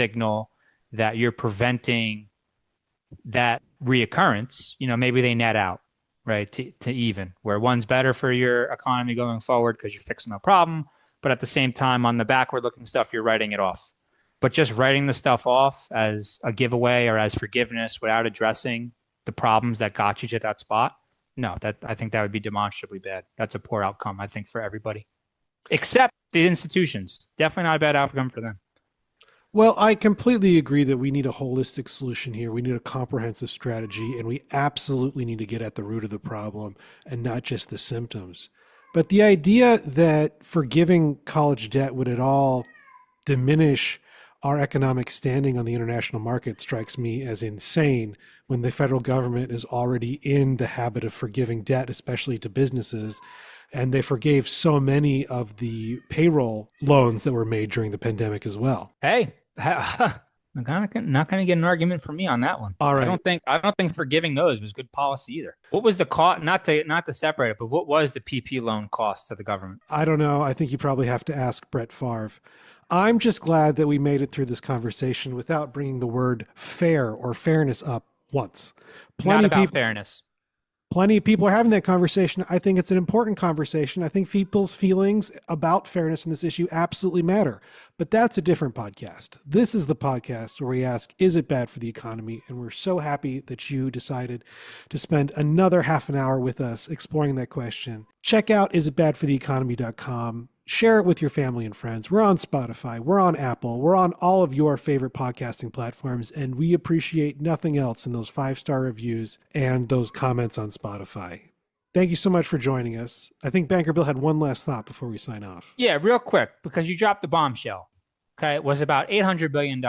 signal that you're preventing that reoccurrence. Maybe they net out, right, to even, where one's better for your economy going forward because you're fixing the problem, but at the same time, on the backward looking stuff, you're writing it off. But just writing the stuff off as a giveaway or as forgiveness without addressing the problems that got you to that spot, no, I think that would be demonstrably bad. That's a poor outcome, I think, for everybody, except the institutions. Definitely not a bad outcome for them. Well, I completely agree that we need a holistic solution here. We need a comprehensive strategy, and we absolutely need to get at the root of the problem and not just the symptoms. But the idea that forgiving college debt would at all diminish our economic standing on the international market strikes me as insane when the federal government is already in the habit of forgiving debt, especially to businesses. And they forgave so many of the payroll loans that were made during the pandemic as well. Hey, I'm not going to get an argument from me on that one. All right. I don't think forgiving those was good policy either. What was the cost? Not to separate it, but what was the PP loan cost to the government? I don't know. I think you probably have to ask Brett Favre. I'm just glad that we made it through this conversation without bringing the word fair or fairness up once. Not about fairness. Plenty of people are having that conversation. I think it's an important conversation. I think people's feelings about fairness in this issue absolutely matter. But that's a different podcast. This is the podcast where we ask, is it bad for the economy? And we're so happy that you decided to spend another half an hour with us exploring that question. Check out isitbadfortheeconomy.com. Share it with your family and friends. We're on Spotify. We're on Apple. We're on all of your favorite podcasting platforms. And we appreciate nothing else in those 5-star reviews and those comments on Spotify. Thank you so much for joining us. I think Banker Bill had one last thought before we sign off. Yeah, real quick, because you dropped the bombshell. Okay, it was about $800 billion